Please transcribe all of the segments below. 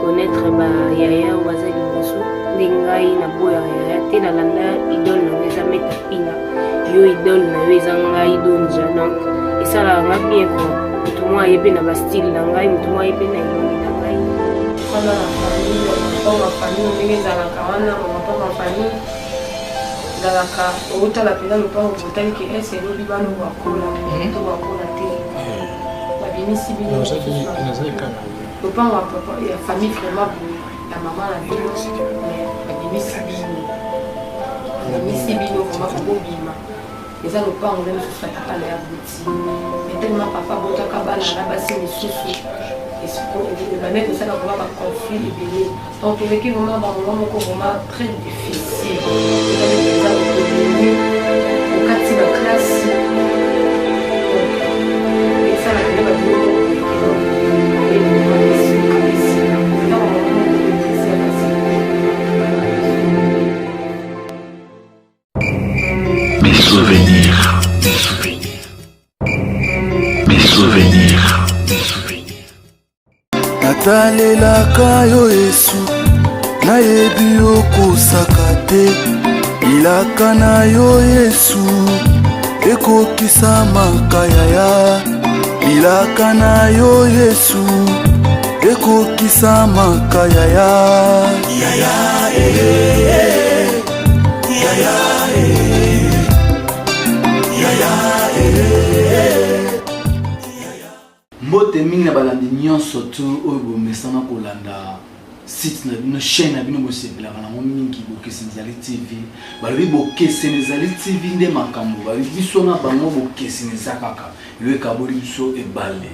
reconnaître yaya waza liboso nde ngai naboya yaya te nalanda idole na ngai eza meta pina yo idole na yo eza ngai donja donc esalaka nga bien quoi moto moko ayebi na bastyle na ngai moto moko ayebi na elongi na ngai wana na famille mapapa mafamille ndenge ezalaka wana mapapa mafamille ezalaka okotala mpenza lopango botali ke ese elobi bano bakola to bakola te babimisi bino lopango ya famille vraiment boye ya mama na bino babimisi bino vraiment kobobima eza lopango nde mosusu atakala ya boti etelema papa botaka bana na basi misusu bane kosala koma baconflit ebele donc toleki vraiment bango moko vraiment très difficile eza okobimi okati na classe esala bele babino natalelaka yo Yesu nayebi okosaka te ilaka na yo Yesu ekokisa makayaya ilaka na yo Yesu ekokisa makayaya yaya yaya mbote mingi na balandi nyonso tu oyo bomesana kolanda site na bino chaîne na bino bosepelaka nango mingi Bokeseni Ezali TV balobi Bokeseni Ezali TV nde makambo balobi biso na bango Bokeseni eza kaka yo ekaboli biso ebale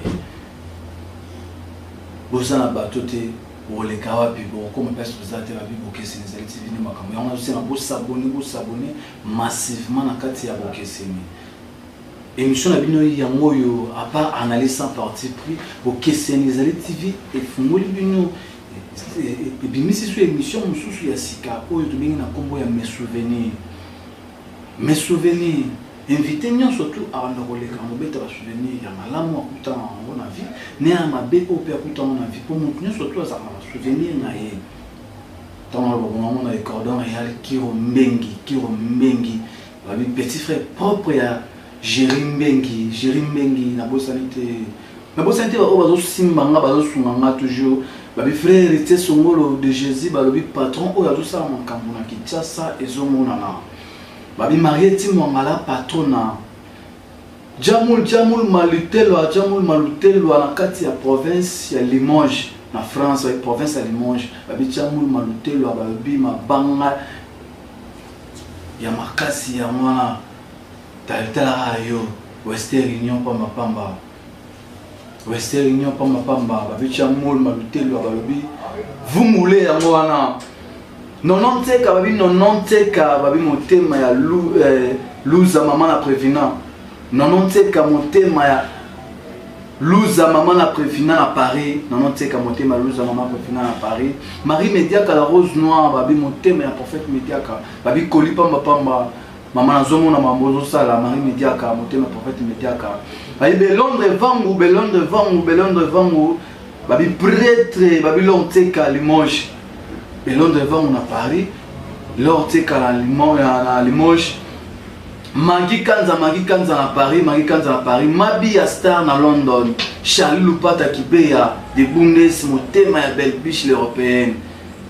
bozala bato te boleka wapi bokoma place toza te babi Bokeseni Ezali TV nde makambo yango nazosenga bosabone massivement na kati ya Bokeseni émission na bino yango yo à part analyse sans parti pris Bokeseni Ezali TV efungoli bino ebimisi sur émission mosusu ya sika oyo tobengi na kombo ya mes souvenirs invité nyonso tu abanda koleka mobeta ba souvenir ya malamu akuta ngo na vie ne ya mabe oyo pe akuta ngo na vie po moto nyonso tu azaka ba souvenir na ye tango bongo na cordon réel kiro mbengi babi petit frère propre ya Jérim Bengi na bosanité ba bazo simbanga bazo sunganga toujours babi frère était songolo de Jésus balobi patron oyo azo sala makambo na Kinshasa ezomona na babi Mariette Mwangala patrona Jamul Malutelo na kati ya province ya Limoges na France ya province ya Limoges babi Jamul Malutelo babi mabanga ya makasi ya mwana Tala yo Western Union pamba babicha mol malutelo balobi vumule yango wana 90 ka babi motema ya luza mama na prévenant 90 ka motema ya luza mama na prévenant à Paris 90 ka motema luza mama prévenant à Paris Marie Mediaka la rose noire babi motema ya prophète Mediaka babi koli pamba Maman nazomo na mambozo sala Marie Mediaka motema prophète Mediaka babi Londres vangu babi prêtre babi Lonteka Limoges Londres vangu na Paris Lonteka na Limoges Magi Kanza na Paris Mabi ya Star na London Charlie Lupata Kibeya de Bundes motema ya Belle Biche l'européenne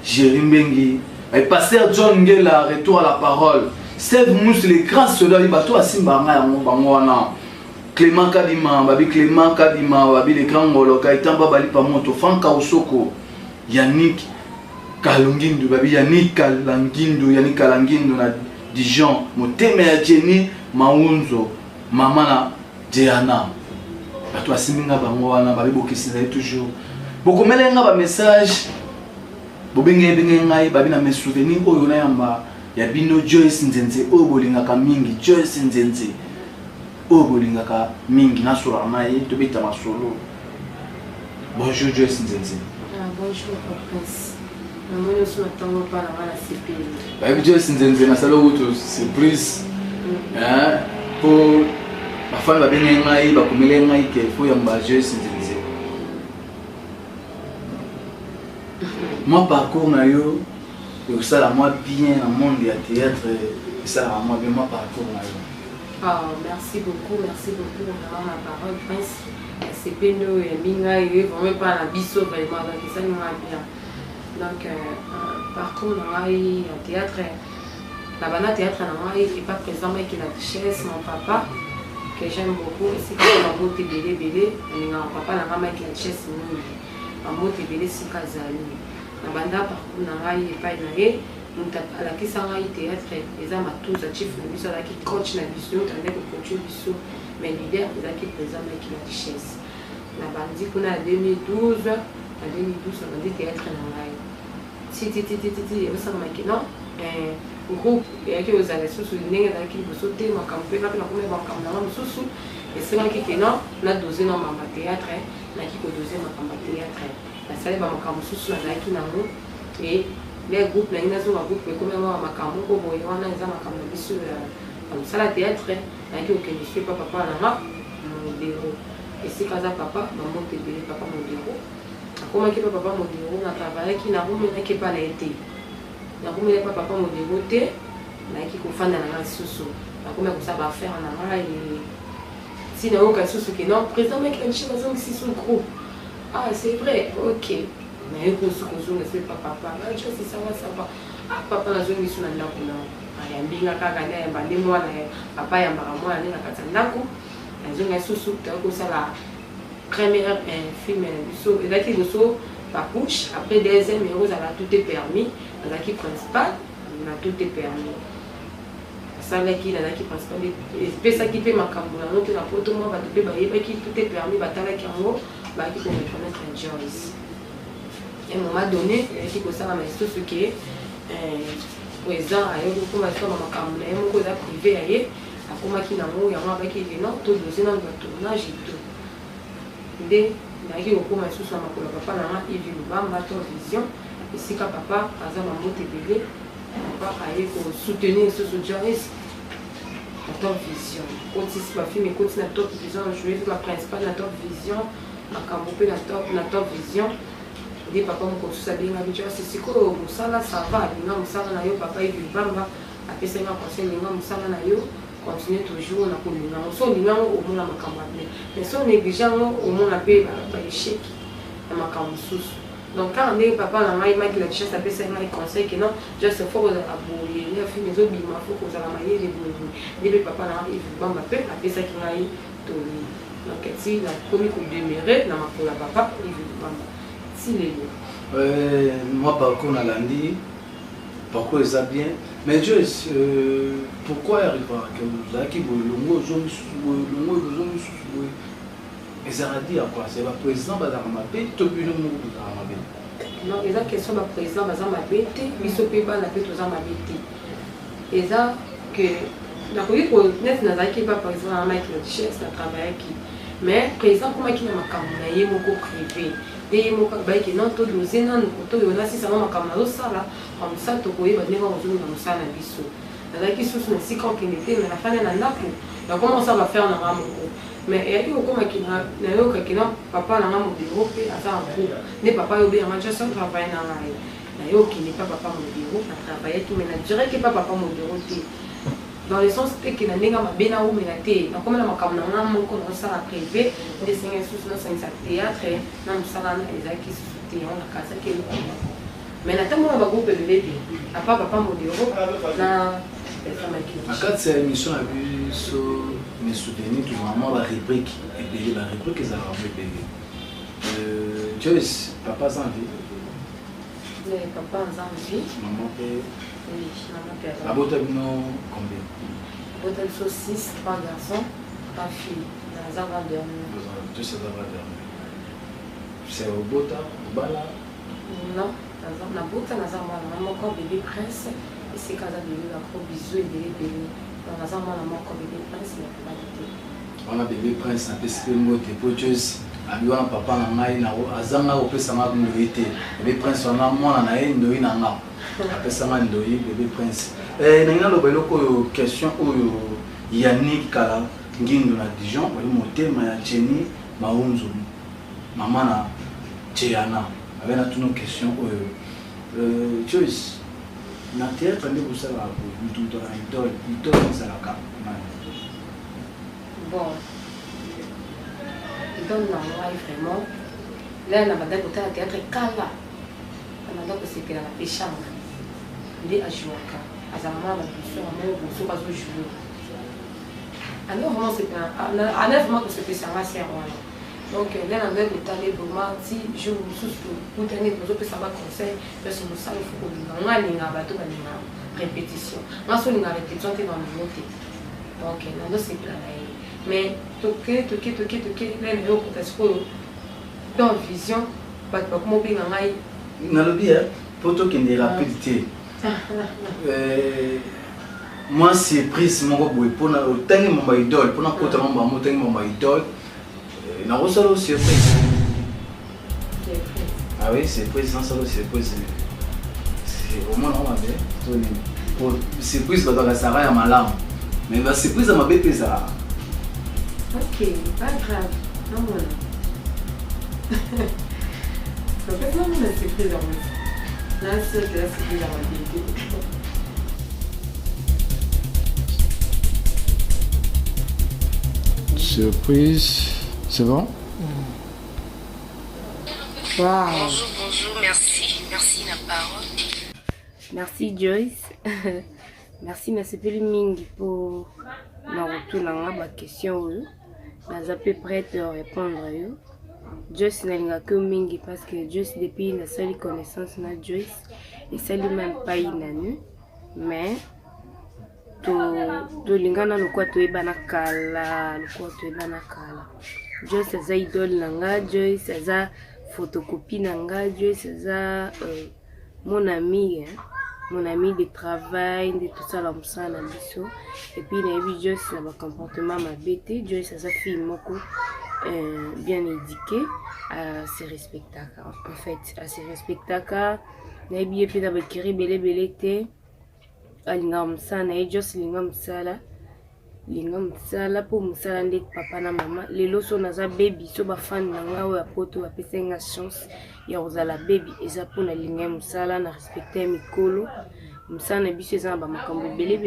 Jérim Bengi babi pasteur John Ngela retour à la parole Steve Mousse les grands soldats bato asimbanga yango bango wana Clément Kadima babi les grands ngoloka itamba bali pa moto Franka Osoko Yannick Kalangindu na Dijon motema ya Jenny Maunzo mama na Diana bato asimbinga bango wana babi Bokeseni toujours bokomelenga ba message bobenge ngai babi na mes souvenirs oyo na yamba ya bino Joyce Nzenze oyo bolingaka mingi Joyce Nzenze oyo bolingaka mingi na solo na ye to beta masolo bonjour Joyce Nzenze bonjour Prince na moyo suma tango para wala CP ba Joyce Nzenze na salo to surprise pour la femme ba benga ngai ba komele ngai ke fo ya mba Joyce Nzenze Moi parcours na yo ça la moi bien dans le monde du théâtre et ça la moi bien moi parcours na yo. Merci beaucoup vraiment ma parole Prince. C'est peno et minga et vraiment pas la biso vraiment donc ça nous va bien. Donc parcours dans le théâtre la bana théâtre na moi il est pas présent mais qui la richesse mon papa que j'aime beaucoup c'est que ma beauté belé mon papa na maman qui la richesse mingi ma beauté belé si kazali na banda parcours na ngai et pas na ye muta ala kisanga i théâtre eza matuza chief na biso ala ki coach na biso tande ko coach biso mais leader eza ki présent mais qui la richesse na bandi kuna 2012 na 2012 na bandi théâtre na ngai si eza ma ki non groupe et que aux allez sous ndenge na ki boso te makambo pe na kuma makambo na mosusu esenaki ke non na dosé na mama théâtre na ki ko dosé makambo théâtre na sale ba makambo mosusu na ki nango et les groupes na ina zo ma groupe comme ma makambo ko boye wana eza makambo biso comme ça la théâtre na ki ko monsieur papa na ma modéro et c'est kaza papa maman te belé papa modéro akoma ki papa modéro na travailler ki na rume na ki pa na été na kumele pa papa modéro te na ki ko fanda na susu na kumele ko ça va faire na mara et si na oka susu ki non président mec la chine dans si son groupe c'est vrai OK na yo ko susu na c'est papa na je sais ça va papa na zo ni suna ndako na ya mbinga kaka na ya bande mwana ya papa ya mara mwana na kata ndako na zo na susu ta ko sala première film biso et là qui boso Papouche, après deuxième héros, tout est permis. Dans la qui principal, tout est permis. Ça là qui dans la qui principal, et ça qui fait ma camboula, donc la photo moi va te payer, qui tout est permis, va t'aller qui en haut, va qui peut me connaître un Joyce. Et à un moment donné, qui peut ça mais tout ce qui est présent, ailleurs beaucoup ma soeur ma camboula, mon cause privé ailleurs, à comment qui n'a pas, il y a un avec qui est non, tout le dans le tournage et tout. Naki okoma sous na makolo papa na il vit Lubamba ton vision et si ka papa aza maman te belé papa aye ko soutenir ce Joyce ton vision quand si ma fille me continue na top vision jouer la principale na top vision makambo pe na top vision de papa mo ko sous abinga bijo c'est ko musala ça va linga musala na yo papa il vit Lubamba apesa nga conseil linga musala na yo continuer toujours na kolinga so linga au mona makambo mais so négligeant au mona pe ba échec na makambo susu donc quand on est papa na mai qui la chasse apesa nga conseil que non juste faut que aboyer les filles les obima faut que ça la mailler les boulons dès papa na il bamba pe apesa ki ngai to donc si la commis ko demeurer na makola papa il bamba si les moi par contre à lundi pourquoi ils ont bien mais Joyce pourquoi il arrive à que vous avez le mot zone ils ont dit à quoi c'est le président Bazaramabe tout le monde non ils ont question le président Bazaramabe ils sont pas la tête aux Amabete ils ont que la police pour net n'a qui pas par exemple un mec de chef ça travaille qui mais président comment qui n'a pas comme il moko privé et moko ba qui non tout nous non to yona si ça mama comme ça là comme ça to koyeba ndenge ozulu na musala biso là qui sous na si quand qu'il était mais la fin na ndako donc comment ça va faire na moko mais et yo comme qui na yo qui non papa na mama développer à ça en gros ne papa yo bien manger ça travailler na yo qui n'est pas papa mon bureau à travailler tout mais na dirait que papa mon bureau dans le sens que na nenga mabena ou menate na comme na makamna na moko na sala privé des signes sous na science théâtre na musala na ezaki soutien na casa que mais na tamo ba groupe de bébé à papa modéro na quand c'est émission à vue sur mes soutenir tout vraiment la rubrique et la rubrique ils ont bébé Joyce papa sans vie papa sans vie maman père oui maman père à votre nom combien hôtel sur 6 3 garçons 3 filles dans un grand dernier tous ces avant dernier c'est au Bota au Bala non dans un Bota dans un maman encore bébé prince et c'est quand bébé la gros bisous et bébé dans un maman encore bébé prince mais pas de on a bébé prince un peu spécialement des poches abiwa papa na ngai na azanga opesa nga ndoyi te bébé prince wana mwana na ye ndoyi na nga apesa nga ndoyi bébé prince nanga loba eloko oyo question oyo Yannick Kala ngindo na Dijon wali motema ya Jenny Maunzu mama na Cheana avec toutes nos questions. Joyce, dans le théâtre, on est ça là, tout dans l'idole, ça la cap. Bon, idole na moi vraiment. Là, na madame côté théâtre kala. Na madame c'était la péchama. Il est à Jouaka. Azama la puissance, même pour ceux qui jouent. Alors vraiment c'est pas, à neuf mois que c'était ça va faire voilà. Donc là on a étalé vraiment si je vous surtout pour tenir pour autres ça va conseil parce que ça il faut qu'on a linga bateau balinga répétition. Moi sur linga répétition c'est dans le monter. Donc là c'est plan mais toquer là il faut parce que dans vision pas comment bien ngai na lobi pour toquer des rapidité. Moi c'est prise mon boy pour na tangi mon idole pour na kota mon tangi mon idole na rosalo aussi prise. Ah oui c'est prise sans solo c'est prise c'est vraiment normal pour c'est prise dans la sara ya malamu mais va c'est prise ma bébé ça. OK pas grave non voilà. Ça fait non mais c'est prise en là c'est que là c'est prise en vérité. Surprise, c'est bon? Wow. Bonjour, merci la parole. Merci Joyce. Merci Nasepeli mingi pour na retour na question eux. Naza peu prête de répondre à eux. Joyce n'a que mingi parce que Joyce depuis la seule connaissance na Joyce et ça lui même pas inanu mais to lingana lokwa to ebana kala lokwa to ebana kala Joyce aza idole nanga Joyce aza photocopie nanga Joyce aza mon ami de travail de tout ça là musala biso et puis na yebi Joyce na ba comportement mabete Joyce aza fille moko bien éduquée à se respecter en fait à se respecter na yebi et puis na ba kiri belé te alinga msala na Joyce linga msala pour msala nde papa na mama lelo so naza baby so ba fan nanga o ya poto ba pesenga chance ya ozala baby eza pour na linga msala na respecter mikolo msala na biso eza ba makambo belé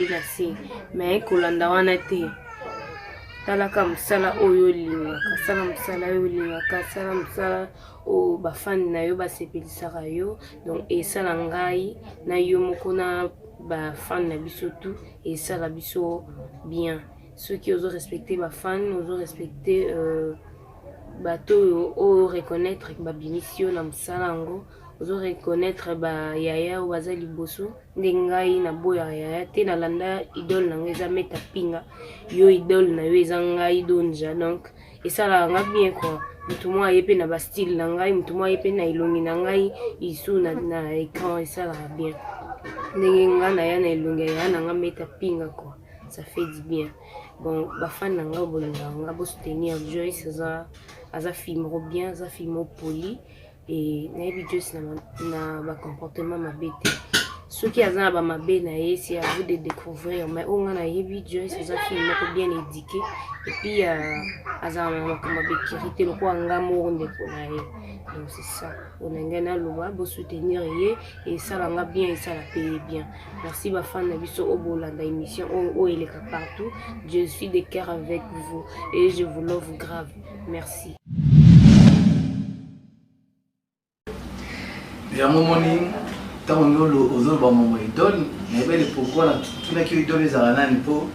na se mais kolanda wana te talaka msala oyo lingaka sala msala oyo lingaka sala msala o ba fan na yo ba sepelisaka yo donc esala ngai na yo moko na ba fan na biso tout et ça la biso bien ceux qui osent respecter ba fan osent respecter bato o reconnaître ba binisio na msalango osent reconnaître ba yaya o bazali boso ndengai na boya yaya te na landa idole na ngeza meta pinga yo idole na yo ezanga idonja donc et ça la nga bien quoi mutu mo ayepe na ba style na ngai mutu mo ayepe na ilongi na ngai isu na écran et ça la bien ndenge nga na ya na elongi ya na nga meta pinga quoi ça fait du bien bon ba fan na nga bolinga nga bo soutenir Joyce aza film bien aza film poli et na yebi Joyce na ba comportement mabete ceux qui aza ba mabe na ye c'est à vous de découvrir mais on a yebi Joyce aza film bien éduqué et puis aza ma bekirité le quoi nga mo nde ko na ye donc c'est ça on a ngana loba bo soutenir ye et ça la nga bien et ça la paye bien merci ba fan na biso obolanda émission o eleka partout je suis de cœur avec vous et je vous love grave merci. Ya momoni tant ngolo ozo ba momo idole na bele pourquoi na tuna ki idole za nani po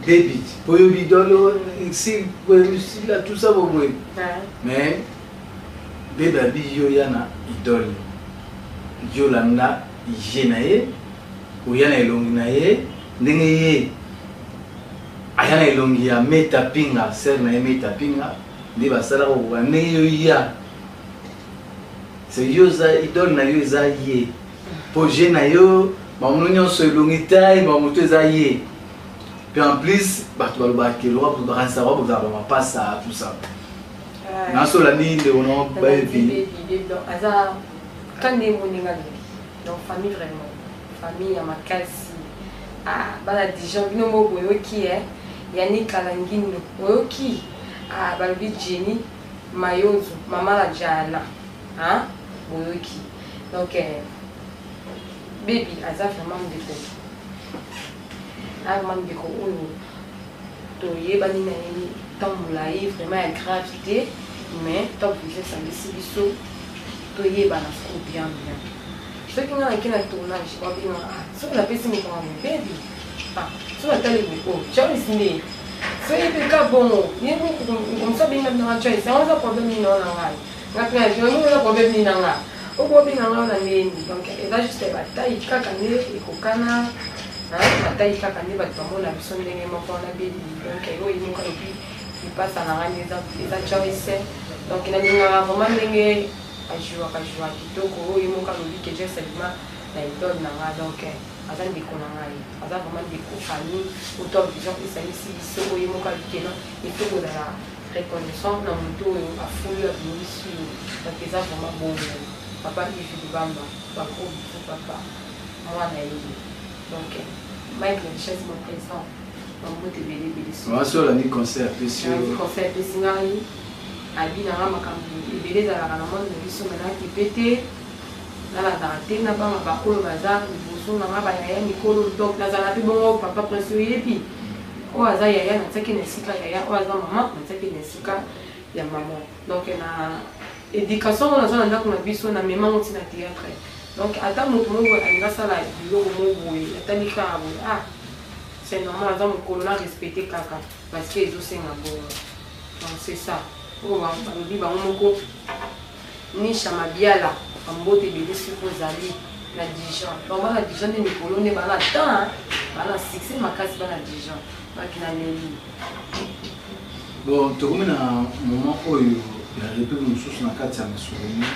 baby po yo idole si là tout ça bon mais bébé abi yo yana idole yo landa jenaye ou yana elongi na ye ndenge ye ayana elongi ya meta pinga ser na meta pinga ndi basala ko ba ne yo ya c'est yo za idole na yo za ye po jena yo ba munyo so elongi tai ba muto za ye puis en plus ba to ba ke lo ba ba sa ba ba passe tout ça na so la ni de on ba vie aza quand des moninga donc famille vraiment famille ya makasi bala Dijon bino mo boyoki yani kalangindo boyoki balobi Jenny Mayonzo mama la jana hein boyoki donc baby aza vraiment ndeko vraiment ndeko oyo toyebani na ye ntango molai vraiment ya gravité mais ntango biso esangisi biso toyebana soko bien bien soki nga nake na tournage babinga soki napesi mokonga mobebi soki natali boko choice nde soki epeka bongo yekomisa benga binanga choice yango eza problème nini wana ngai ngapinga eza problème nini na nga okobenga nga wana ndeni donc eza juste bataille kaka nde ekokana bataille kaka nde bato bamona biso ndenge moko wana bebi donc oyo moko epi ipasa na nga nde eza choice donc nalingaka vraiment ndenge ajuaka kitoko oyo moko alobi ke je seulement na idole na nga donc aza ndeko na ngai aza vraiment ndeko famille auto vision esalisi biso oyo moko abikena ifo kozala reconnaissant na moto oyo afuli abimisi donc eza vraiment bon papa ifi libamba bagros biso papa mwana yebi donc Mike Richesse mon présent bambote ebelebele soki olandi concert apesi ngai abinanga makambo ebele ezalaka na monde na biso menaki pe te nalandaka te nabanga baoyo baza liboso nanga bayaya mikolo donc nazala mpe bongo papa prince oyebi oyo aza yaya natiaki na esika yaya oyo aza mama natiaki na esika ya mama donc na éducation oyo naza na ndako na biso na memango ntina théâtre donc ata moto moko alingi asala biloko moko boye atali kaka boye c'est normal aza mokolo na respecte kaka parce que ezosenga bongo donc c'est ça oyo balobi bango moko nisha mabiala bambote ebele soki ozali na dijon donc bana dijon nde mikolo nde bana temps bana succès makasi bana dijon bakina leli bon tokomi na moment oyo ya repe mosusu na kati ya misouvenir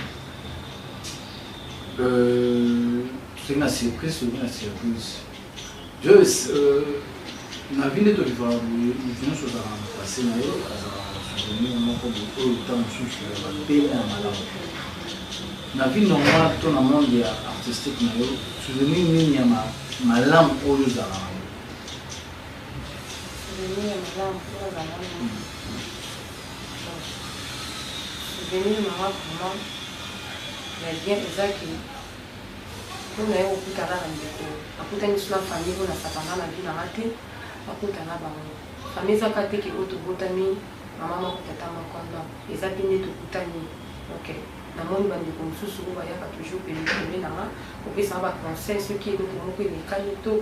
tosengi na surprise tokomi na surprise Joyce na vi nde toliva nyonso ozalaka na passé na yo azalaka na souvenir moko oyo ta mosusu ya bapena ya malamu na vie normale to na monde ya artistique na yo souvenir nini ya malamu oyo ozalaka na yo souvenir ya malamu oyo ozalaka na yo souvenir mama vraiment ya bien ezaki mpona ye kokutana na ndeko akutani so na famille oyo nasakanga na vi nanga te akutana bango famille ezaka te ke oyo tobotami mama moko tata moko anda eza mpe nde tokutani ok namoni bandeko mosusu oyo bayaka toujours pene nanga kopesanga baconseil soki eloko moko elekani to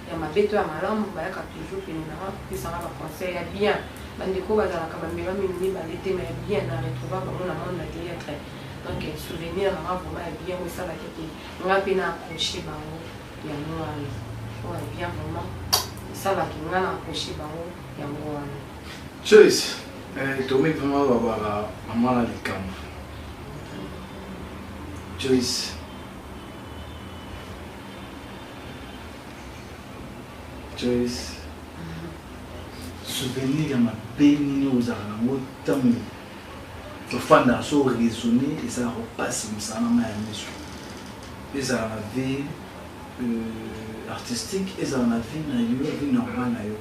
ya mabe to ya malamu bayaka toujours pene nanga kopesanga baconseil ya bien bandeko bazalaka bamela mingi balete ma ya bien na retrouva bango na monde na théâtre donc souvenir nanga vraiment ya bien oyo esalaki te nga mpe na accroche bango yango wana oyo ya bien vraiment esalaki nga na accroche bango yango wana Joyce tokomi vraiment babaka mama na likambo Joyce souvenir ya mabe nini ozalaka nango ntango tofanda so raisonne ezalaka kopasi mosala na ya miso ezala na vie artistique ezala na vie na yo vie normale na yo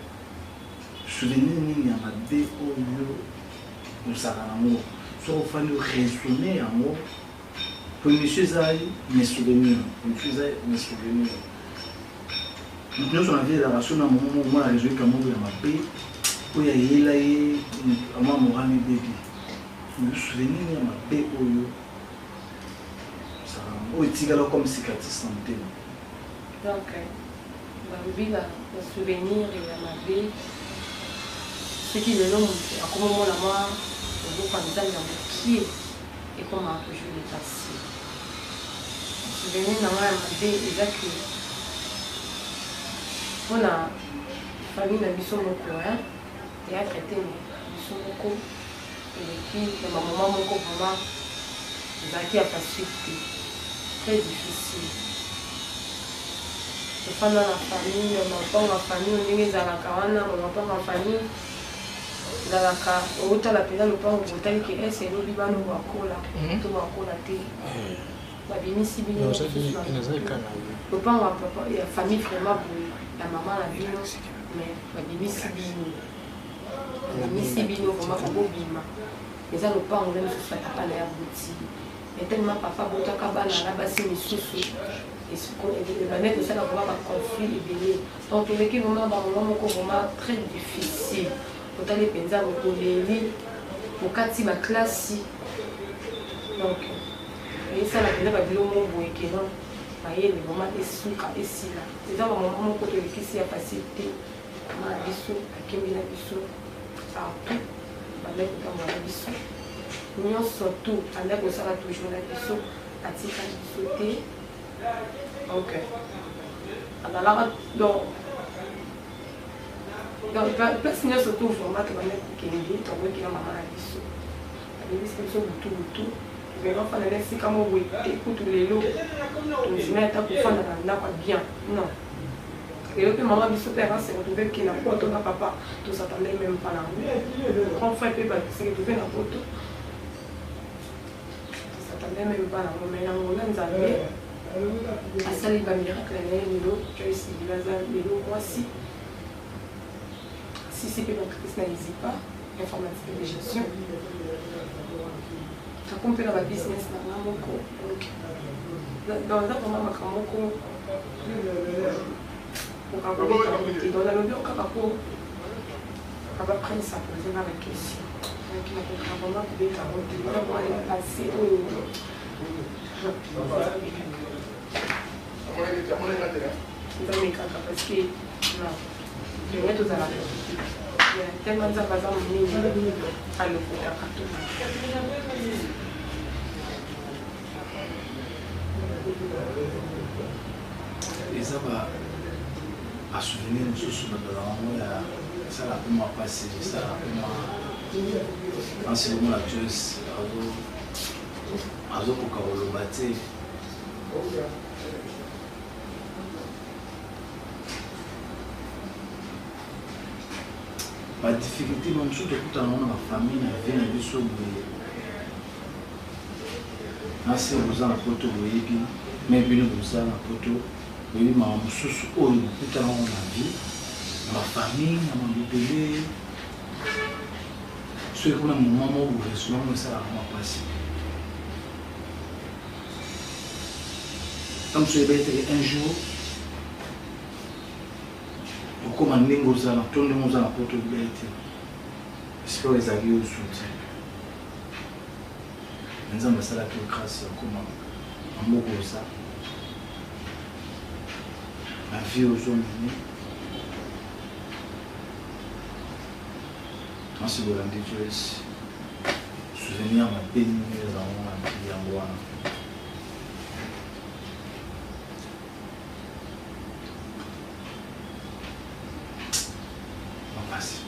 souvenir nini ya mabe oyo ozalaka nango soki ofandi raisonne yango po émission ezali mes souvenirs moto nyonso na vie ezalaka so na momo moko mwana réseau ekama oyo ya mabe oyo ayela ye ama morami bebi souvenir ya mabe oyo oyo etikala comme cicatrice na motema donc balobi ba souvenir ya mabe soki lelo moto akomomona mwa ozopanza ya mokie ekomaka toujours lepasi souvenir na nga ya mabe ezaki mpona famille na biso moko théâtre te biso moko eleki na bamoma moko vraiment ezalaki ya facile te très difficile tofanda na famille mapango ya famille ndenge ezalaka wana bamapango ya famille ezalaka otala mpenza lopango botali ke ese elobi bano bakola to bakola te babimisi bino lopango ya famille vraiment boye ya mama na bino mais babimisi bino vraiment kobobima les gens ne pas en même sous papa n'a abouti. Mais tellement papa bota kabana là bas c'est misusu et ce qu'on est de la net ça va avoir un conflit et bien donc on est qui vraiment dans un moment très difficile pour aller penser au les au kati ma classe donc et ça la pena ba bilomo boye que non ba yele vraiment esuka esila c'est ça moment côté qui s'est passé ma biso akemela biso partout ba mettre dans ma biso nous surtout avec ça va toujours la biso atika biso te ok alors donc place nous surtout vraiment que ba mettre kendi to qui na mama biso les biso tout mais on fait les comme oui écoute les lots tu mets ta pour faire na pas bien non et puis maman biso père s'est retrouvé qui n'a pas ton papa tout s'attendait même pas là grand frère peut s'est retrouvé dans photo tout s'attendait même pas là mais là on a nzambe asali ba miracle na lelo Joyce Bilaza lelo voici si c'est que notre Christ n'hésite pas informatique de gestion ça compte dans la business na mamoko donc dans la maman makamoko pour avoir dans la lobby on va prendre ça pour poser la question donc il faut vraiment que des carottes on va aller passer au parce que non je vais tout à la tellement ça va ça à le eza basouvenir mosusu badala yango ya esala mpe mwa pasi esala mpe mwa anselomona Joyce azokoka koloba te badifficulté bamosusu tokutana ngo na bafamille na vie na biso boye nase boza na poto boyebi me bino boza na poto boyebi mawa mosusu oyo bokutana ngo na vie na bafamille na mabebele soki kuna moment moko boresola ngo esalaka mapasi comme soyeba eteke un jour okoma ndenge ozala to ndenge oza na poto libele te espero ezalaki oyo soutien nzambe asalaki grâce ya koma na mboka oza na vie ozomene asi bolandi Joyce souvenir mabe nini ezango na vie yango wana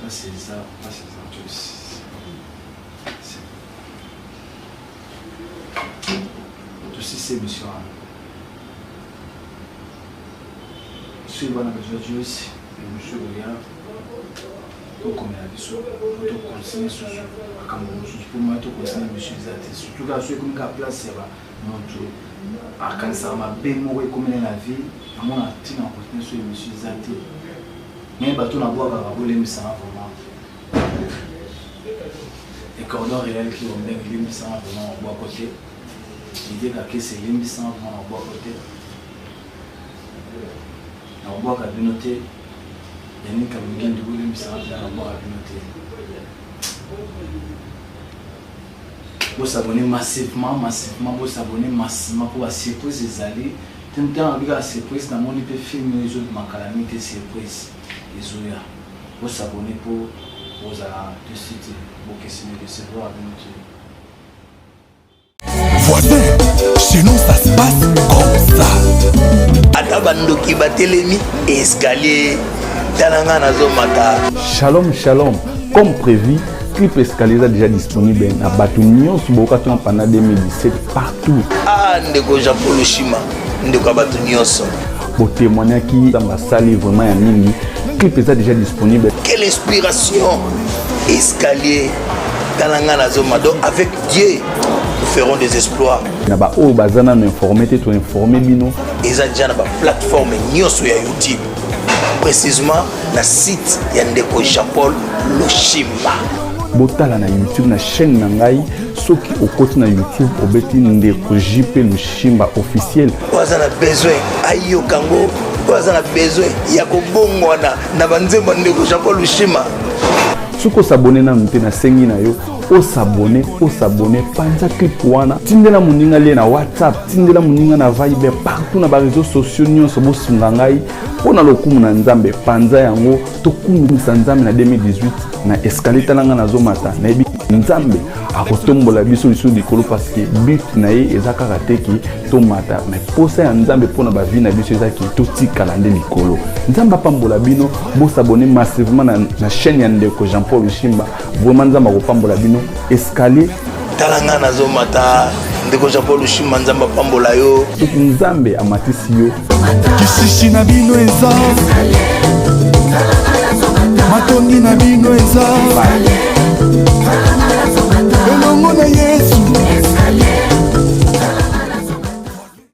c'est ça, Joyce. Tout c'est mission. Monsieur va dans besoin Joyce, monsieur William. Tout comme la biso, tout conseiller sur comme pour moi tout conseiller monsieur Zati. Surtout quand je comme place c'est va non tout. Quand ça m'a bien mourir comme la vie, à mon attitude en continuer sur monsieur Zati. Mais bateau na bois va voler mais ça vraiment et cordon réel qui ont bien limé ça vraiment en bois côté l'idée que c'est limé ça vraiment en bois côté en bois cabinoté il y a une cabine de limé ça en bois cabinoté vous s'abonner massivement vous s'abonner massivement pour la surprise des alliés tant avec la surprise dans mon IP film les autres ma calamité surprise Izoya, vous s'abonner pour vous à de citer vos questions de recevoir à voisin, chez nous ça se passe comme ça. Atabandoki batelemi escalier talanga nazomata. Shalom shalom, comme prévu, Clip Escalier est déjà disponible à Batunion sur Bokaton pendant 2017 partout. Ah ndeko Japolo Shima, ndeko Batunion so. Pour témoigner qui dans ma salle vraiment à Mingi, Clip est déjà disponible. Quelle inspiration! Escalier talanga nazomata. Donc avec Dieu nous ferons des exploits. Naba o bazana m'informer te to informer bino. Eza déjà na ba plateforme nyonso ya YouTube. Précisément na site ya ndeko Japolo Shima. botala na YouTube na chaîne na ngai soki okoti na YouTube obeti ndeko JP Lushimba officiel oza na besoin ayo kango oza na besoin ya kobongwana na banzembo ndeko Jean-Paul Lushimba soki osabone na mute na sengi na yo osabone panza clip wana tindela moninga lie na WhatsApp tindela moninga na Viber partout na ba réseaux sociaux nyonso bosunga ngai pona lokumu na nzambe panza yango tokumisa nzambe na 2018 na escalier talanga na zomata na ebi nzambe akotombola biso liso likolo parce que but na ye ezaka kateki tomata mais posa ya nzambe pona ba vie na biso ezaki totikala nde likolo nzambe apambola bino bosabone massivement na chaîne ya ndeko Jean-Paul Lushimba vraiment nzambe akopambola bino escalier talanga na zomata ndeko Jean-Paul Lushimba nzambe apambola yo soki nzambe amatisi yo kishishi na bino eza matongi na bino eza